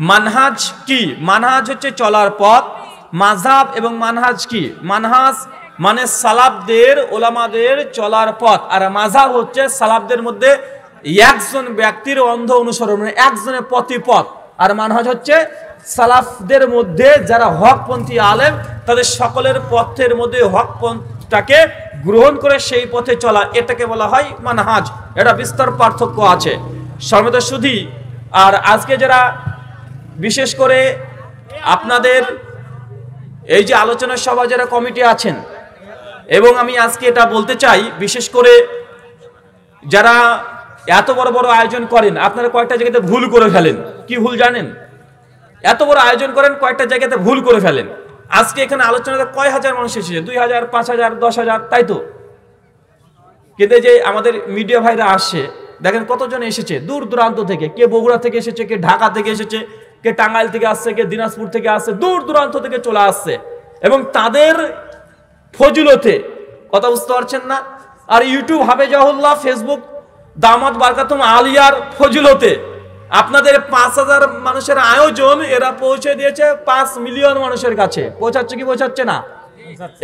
মানহাজ কি? মানহাজ হচ্ছে চলার পথ। মাযহাব এবং মানহাজ কি? মানহাজ মানে সালাফদের ওলামাদের চলার পথ, আর মাযহাব হচ্ছে সালাফদের মধ্যে একজন ব্যক্তির অন্ধ অনুসরণ, মানে একজনের পথ। আর মানহাজ হচ্ছে সালাফদের মধ্যে যারা হকপন্থী আলেম তাদের সকলের পথের মধ্যে হক পন্থটাকে গ্রহণ করে সেই পথে চলা, এটাকে বলা হয় মানহাজ। এটা বিস্তর পার্থক্য আছে সম্মানিত সুধী। আর আজকে যারা বিশেষ করে আপনাদের এই যে আলোচনা সভা যারা কমিটি আছেন, এবং আমি আজকে এটা বলতে চাই, বিশেষ করে যারা এত বড় বড় আয়োজন করেন, আপনারা কয়েকটা জায়গাতে ভুল করে ফেলেন। কি ভুল জানেন? এত বড় আয়োজন করেন, কয়েকটা জায়গাতে ভুল করে ফেলেন। আজকে এখানে আলোচনাতে কয় হাজার মানুষ এসেছে? 2000, 5000, 10,000, তাই তো? কিন্তু যে আমাদের মিডিয়া ভাইরা আসছে, দেখেন কতজন এসেছে দূর দূরান্ত থেকে। কে বগুড়া থেকে এসেছে, কে ঢাকা থেকে এসেছে, কে টাঙ্গাইল থেকে আসছে, কে দিনাজপুর থেকে আসছে, দূর দূরান্ত থেকে চলে আসছে। এবং তাদের ফজিলতে, কথা বুঝতে পারছেন না? আর ইউটিউব হাফেজাহুল্লাহ, ফেসবুক দামাত বারকাতুম আলিয়ার ফজিলতে আপনাদের 5000 মানুষের আয়োজন এরা পৌঁছে দিয়েছে 5 মিলিয়ন মানুষের কাছে। পৌঁছাচ্ছে কি পৌঁছাচ্ছে না?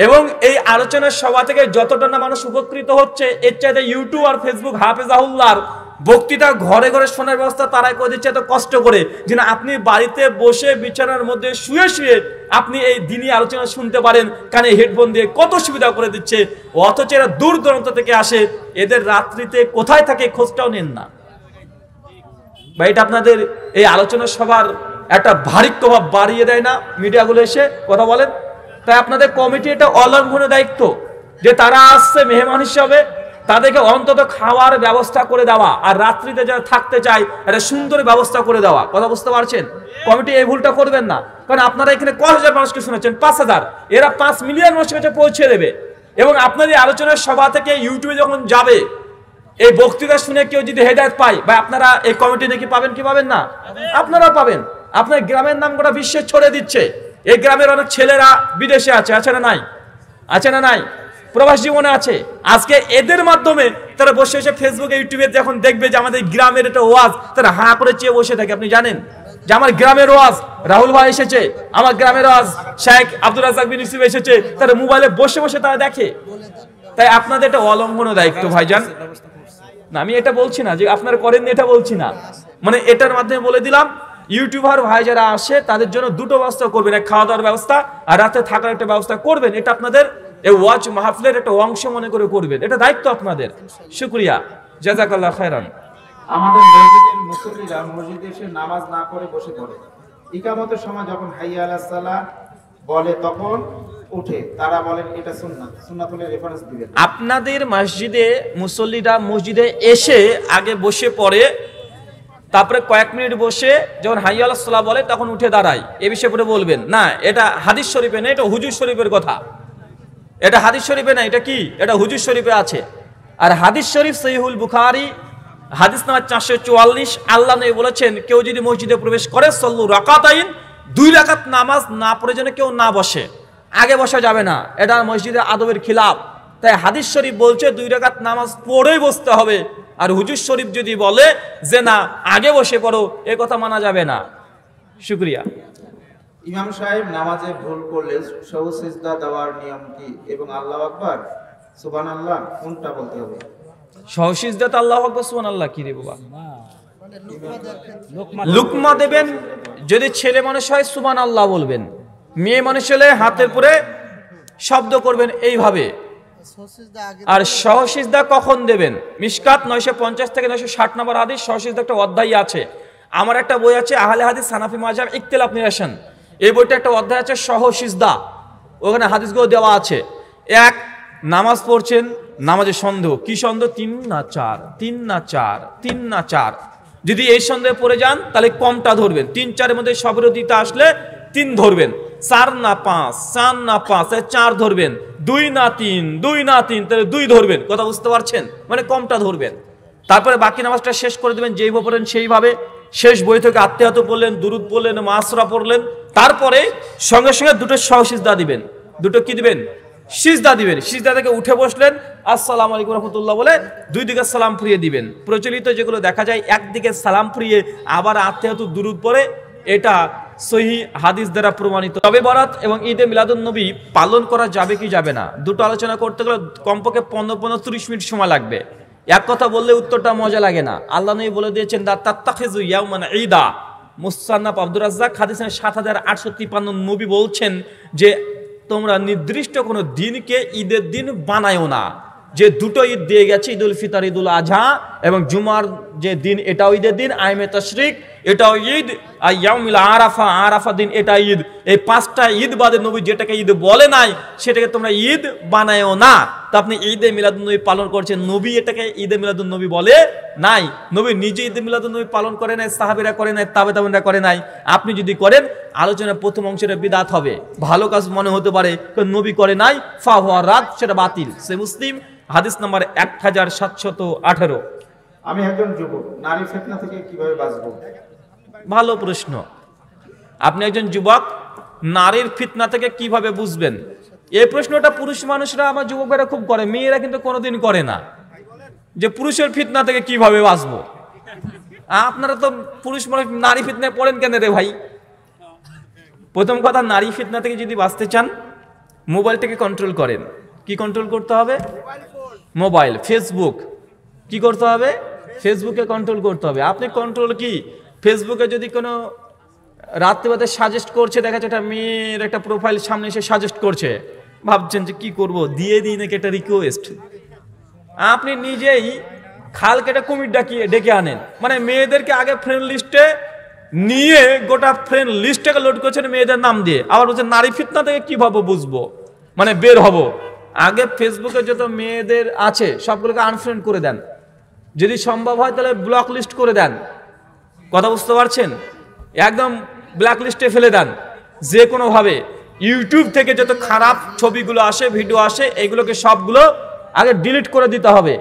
এবং এই আলোচনার সভা থেকে যতটা না মানুষ উপকৃত হচ্ছে, এর চাইতে ইউটিউব আর ফেসবুক হাফেজাহুল্লাহর বক্তৃতা ঘরে ঘরে শোনার ব্যবস্থা তারাই করে দিচ্ছে এত কষ্ট করে, যে না আপনি বাড়িতে বসে বিছানার মধ্যে শুয়ে শুয়ে আপনি এই দিনই আলোচনা শুনতে পারেন, কানে হেডফোন দিয়ে কত সুবিধা করে দিচ্ছে। অথচ এরা দূর দূরান্ত থেকে আসে, এদের রাত্রিতে কোথায় থাকে খোঁজটাও নেন না। বা এটা আপনাদের এই আলোচনা সভার একটা ভারী প্রভাব বাড়িয়ে দেয় না মিডিয়াগুলো এসে? কথা বলেন। তাই আপনাদের কমিটি এটা অলঙ্ঘনের দায়িত্ব, যে তারা আসছে মেহমান হিসাবে, তাদেরকে অন্তত খাওয়ার ব্যবস্থা করে দেওয়া, আর রাত্রিতে যারা থাকতে চায় একটা সুন্দর ব্যবস্থা করে দেওয়া। কথা বুঝতে পারছেন? কমিটি এই ভুলটা করবেন না, কারণ আপনারা এখানে কয় হাজার মানুষকে শুনেছেন? 5000। এরা 5 মিলিয়ন মানুষের কাছে পৌঁছে দেবে। এবং আপনাদের আলোচনার সভা থেকে ইউটিউবে যখন যাবে, এই বক্তৃতা শুনে কেউ যদি হেদায়েত পায়, বা আপনারা এই কমিটি নাকি পাবেন কি পাবেন না? আপনারা পাবেন। আপনার গ্রামের নাম গোটা বিশ্বে ছড়িয়ে দিচ্ছে। এই গ্রামের অনেক ছেলেরা বিদেশে আছে, আছে না নাই? আছে না নাই? প্রবাস জীবনে আছে। আজকে এদের মাধ্যমে তারা বসে বসে ফেসবুকে ইউটিউবে যখন দেখবে যে আমাদের গ্রামের একটা ওয়াজ, তারা হাঁ করে চেয়ে বসে থাকে। আপনি জানেন যে আমার গ্রামের ওয়াজ রাহুল ভাই এসেছে, আমার গ্রামের ওয়াজ শেখ আব্দুর রাজ্জাক বিন ইউসুফ এসেছে, তারা মোবাইলে বসে বসে তারা দেখে। তাই আপনাদের এটা অলঙ্ঘন দায়িত্ব ভাইজান। না, আমি এটা বলছি না যে আপনারা করেননি, এটা বলছি না। মানে এটার মাধ্যমে বলে দিলাম, ইউটিউবার ভাই যারা আসে তাদের জন্য দুটো ব্যবস্থা করবেন, এক খাওয়া দাওয়ার ব্যবস্থা আর রাতে থাকার একটা ব্যবস্থা করবেন। এটা আপনাদের এই ওয়াজ মাহফিলের একটা অংশ মনে করে করবেন, এটা দায়িত্ব আপনাদের। শুকরিয়া, জাযাকাল্লাহ খায়রান। আমাদের মসজিদের মুসল্লিরা মসজিদে এসে নামাজ না পড়ে বসে পড়ে। ইকামতের সময় যখন হাইয়া আলাস সালাহ বলে তখন উঠে, তারা বলেন এটা সুন্নাত। সুন্নাত হলে রেফারেন্স দিবেন। আপনাদের মসজিদে মুসল্লিরা মসজিদে এসে আগে বসে পড়ে, তারপরে কয়েক মিনিট বসে যখন হাইয়া আলাস সালাহ বলে তখন উঠে দাঁড়ায়, এ বিষয়ে পরে বলবেন না। এটা হাদিস শরীফে না, এটা হুজুর শরীফের কথা। এটা হাদিস শরীফে না, এটা কি? এটা হুজুর শরীফে আছে। আর হাদিস শরীফ সহিহুল বুখারী হাদিস নাম্বার 444, আল্লাহ নবী বলেছেন, কেউ যদি মসজিদে প্রবেশ করে সল্লু রাকাতাইন, 2 রাকাত নামাজ না পড়ে যেন কেউ না বসে। আগে বসা যাবে না, এটা মসজিদের আদবের খিলাফ। তাই হাদিস শরীফ বলছে 2 রাকাত নামাজ পড়েই বসতে হবে। আর হুজুর শরীফ যদি বলে যে না আগে বসে পড়ো, এ কথা মানা যাবে না। শুকরিয়া। ইমাম সাহেব নামাজে ভুল করলে সহজ সিজদা দেওয়ার নিয়ম কি, এবং আল্লাহু আকবার সুবহানাল্লাহ কোনটা বলতে হবে? সহসিজদাত আল্লাহু আকবার সুবহানাল্লাহ কি রে বাবা? লুকমা দেবেন। যদি ছেলে মানুষ হয় সুবহানাল্লাহ বলবেন, মেয়ে মানুষ হলে হাতের পরে শব্দ করবেন এইভাবে। আর সহসিজদা কখন দেবেন? মিশকাত 950 থেকে 960 নম্বর হাদিস সহসিজদা একটা অধ্যায় আছে। আমার একটা বই আছে আহলে হাদিস হানাফি মাযহাব ইখতিলাফ নিরসন, এই বইটা একটা অধ্যায় আছে সহসিজদা, ওখানে হাদিসগুলো দেওয়া আছে। এক, নামাজ পড়ছেন, নামাজে সন্দেহ, কি সন্দেহ? 3 না 4, 3 না 4, 3 না 4। যদি এই সন্দেহে পড়ে যান তাহলে কমটা ধরবেন। 3, 4 এর মধ্যে সবিরোধিতা আসলে 3 ধরবেন। 4 না 5, 4 না 5, 4 ধরবেন। 2 না 3, 2 না 3, তাহলে 2 ধরবেন। কথা বুঝতে পারছেন? মানে কমটা ধরবেন। তারপরে বাকি নামাজটা শেষ করে দেবেন যেইভাবে পড়েন সেইভাবে। শেষ বই থেকে আত্মিয়াত পড়লেন, দুরুদ পড়লেন, মাসরা পড়লেন। তারপরে সঙ্গে সঙ্গে 2টো সহসিজদা দিবেন। 2টো কি দিবেন? সিজদা দিবেন। সিজদা থেকে উঠে বসলেন, আসসালামু আলাইকুম রাহমাতুল্লাহ বলে 2 দিকে সালাম ফিরিয়ে দিবেন। প্রচলিত যেগুলো দেখা যায় একদিকে সালাম ফিরিয়ে আবার আত্মিয়াত দুরুদ পড়ে, এটা সহিহ হাদিস দ্বারা প্রমাণিত। শবে বরাত এবং ঈদে মিলাদুন নবী পালন করা যাবে কি যাবে না, দুটো আলোচনা করতে গেলে কমপক্ষে 15-30 মিনিট সময় লাগবে। এক কথা বললে উত্তরটা মজা লাগে না। আল্লাহ নবী বলে দিয়েছেন দা তাত্তাখিযু ইয়াওমান ঈদা। মুসান্নাফ আব্দুর রাজ্জাক হাদিসের ৭,৮৫৩ নবী বলছেন যে তোমরা নির্দিষ্ট কোনো দিনকে ঈদের দিন বানায়ও না। যে দুটো ঈদ দিয়ে গেছে, ঈদুল ফিতর, ঈদুল আজহা এবং জুমার যে দিন এটাও ঈদের দিন, আইমে তাশরিক এটাও ঈদ, আর ইয়াউমুল আরাফা, আরাফা দিন এটা ঈদ। এই 5টা ঈদ বাদে নবী যেটাকে ঈদ বলে নাই সেটাকে তোমরা ঈদ বানায়ও না। তো আপনি ঈদে মিলাদুন নবী পালন করছেন, নবী এটাকে ঈদে মিলাদুন নবী বলে নাই। নবী নিজে ঈদে মিলাদুন নবী পালন করে নাই, সাহাবীরা করে নাই, তাবেঈনরা করে নাই। আপনি যদি করেন আলোচনার প্রথম অংশটা বিদআত হবে, ভালো কাজ মনে হতে পারে, নবী করে নাই ফাহুয়া রাদ, সেটা বাতিল। সে মুসলিম হাদিস নাম্বার 1718। আমি একজন যুবক, নারী ফিতনা থেকে কিভাবে বাঁচবো? ভালো প্রশ্ন। আপনি একজন যুবক, নারীর ফিতনা থেকে কিভাবে বুঝবেন? এই প্রশ্নটা পুরুষ মানুষরা, আমার যুবকেরা খুব করে, মেয়েরা কিন্তু কোনোদিন করে না, যে পুরুষের ফিতনা থেকে কিভাবে বাঁচবো। আপনারা তো পুরুষ মানুষ নারী ফিতনায় পড়েন কেন রে ভাই? প্রথম কথা, নারী ফিতনা থেকে যদি বাঁচতে চান মোবাইলটাকে কন্ট্রোল করেন। কি কন্ট্রোল করতে হবে? মোবাইল, ফেসবুক কি করতে হবে? ফেসবুকে কন্ট্রোল করতে হবে। আপনি কন্ট্রোল কি, ফেসবুকে যদি কোনো রাত্রিবাদে সাজেস্ট করছে, দেখা যাচ্ছে একটা মেয়ের একটা প্রোফাইল সামনে এসে সাজেস্ট করছে, ভাবছেন যে কি করব, দিয়ে দিই নাকি একটা রিকোয়েস্ট। আপনি নিজেই খাল কেটে কুমির ডেকে আনেন। মানে মেয়েদেরকে আগে ফ্রেন্ড লিস্টে নিয়ে গোটা ফ্রেন্ড লিস্টটাকে লোড করছেন মেয়েদের নাম দিয়ে, আবার বলছেন নারী ফিতনা থেকে কিভাবে বুঝবো, মানে বের হব। আগে ফেসবুকে যত মেয়েদের আছে সবগুলোকে আনফ্রেন্ড করে দেন, যদি সম্ভব হয় তাহলে ব্লক লিস্ট করে দেন। কথা বুঝতে পারছেন? একদম ব্ল্যাক লিস্টে ফেলে দেন যে কোনোভাবে। ইউটিউব থেকে যত খারাপ ছবিগুলো আসে, ভিডিও আসে, এগুলোকে সবগুলো আগে ডিলিট করে দিতে হবে।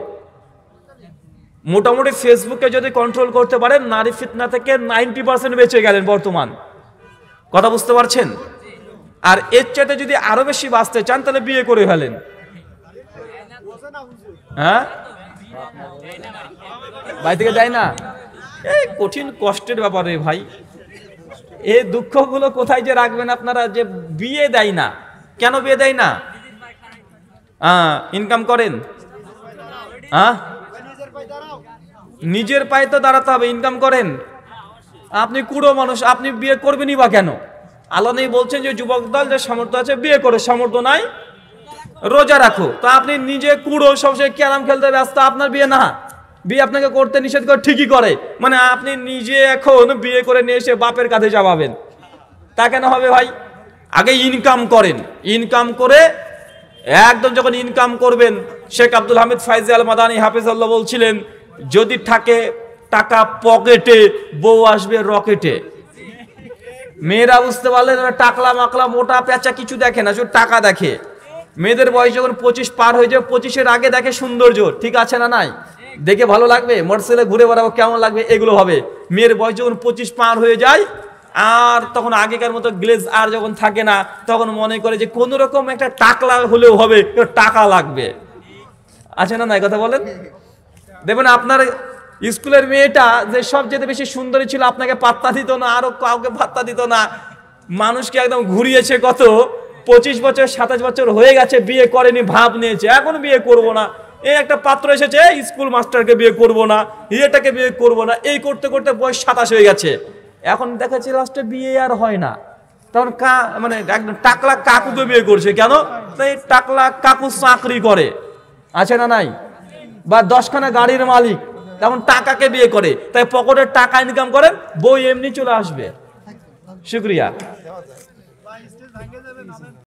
মোটামুটি ফেসবুকে যদি কন্ট্রোল করতে পারেন, নারী ফিতনা থেকে 90% বেঁচে গেলেন বর্তমান। কথা বুঝতে পারছেন? আর এর চাইতে যদি আরো বেশি বাঁচতে চান তাহলে বিয়ে করে ফেলেন। হ্যাঁ, বাড়ি থেকে দেয় না, এই কঠিন কষ্টের ব্যাপার রে ভাই। এই দুঃখগুলো কোথায় যে রাখবেন আপনারা, যে বিয়ে দেয় না। কেন বিয়ে দেয় না? ইনকাম করেন, নিজের পায়ে তো দাঁড়াতে হবে, ইনকাম করেন। আপনি কুড়ো মানুষ, আপনি বিয়ে করবেনই বা কেন? আল্লাহ নেই বলছেন যে যুবক দল যে সামর্থ্য আছে বিয়ে করে, সামর্থ্য নাই রোজা রাখো। তো আপনি নিজে কুড়ো, সবসময় ক্যারাম খেলতে ব্যস্ত, আপনার বিয়ে না। বিয়ে আপনাকে করতে নিষেধ করে, ঠিকই করে। মানে আপনি নিজে এখন বিয়ে করে নিয়ে এসে বাপের কাঁধে চাপাবেন, তা কেন হবে ভাই? আগে ইনকাম করেন, ইনকাম করে একদম যখন ইনকাম করবেন, শেখ আব্দুল হামিদ ফাইজি আল মাদানী হাফিজাল্লাহ বলছিলেন, যদি থাকে টাকা পকেটে, বউ আসবে রকেটে। মেয়েরা বুঝতে পারলেন টাকলা মাকলা মোটা পেঁচা কিছু দেখে না, শুধু টাকা দেখে। মেয়েদের বয়স যখন 25 পার হয়ে যাবে, 25-এর আগে দেখে সৌন্দর্য, ঠিক আছে না নাই? দেখে ভালো লাগবে, মোটরসাইকেলে ঘুরে বেড়াবো কেমন লাগবে, এগুলো হবে। মেয়ের বয়স যখন 25 পার হয়ে যায়, আর তখন আগেকার মতো গ্লেজ আর যখন থাকে না, তখন মনে করে যে কোন রকম একটা টাকলা হলেও হবে, টাকা লাগবে। আছে না নাই? কথা বলেন। দেখবেন আপনার স্কুলের মেয়েটা যে সবচেয়ে বেশি সুন্দরী ছিল, আপনাকে পাত্তা দিত না, আরো কাউকে পাত্তা দিত না, মানুষকে একদম ঘুরিয়েছে। কত 25 বছর 27 বছর হয়ে গেছে, বিয়ে করেনি, ভাব নিয়েছে এখন বিয়ে করব না। এই একটা পাত্র এসেছে, স্কুল মাস্টারকে বিয়ে করব না, এটাকে বিয়ে করব না, এই করতে করতে বয়স 27 হয়ে গেছে। এখন দেখাচ্ছে লাস্টে বিয়ে আর হয় না। তখন মানে একদম টাকলা কাকুকে বিয়ে করছে। কেন? তাই টাকলা কাকু চাকরি করে, আছে না নাই? বা 10খানা গাড়ির মালিক, তেমন টাকাকে বিয়ে করে। তাই পকেটের টাকা ইনকাম করেন, বই এমনি চলে আসবে। শুক্রিয়া।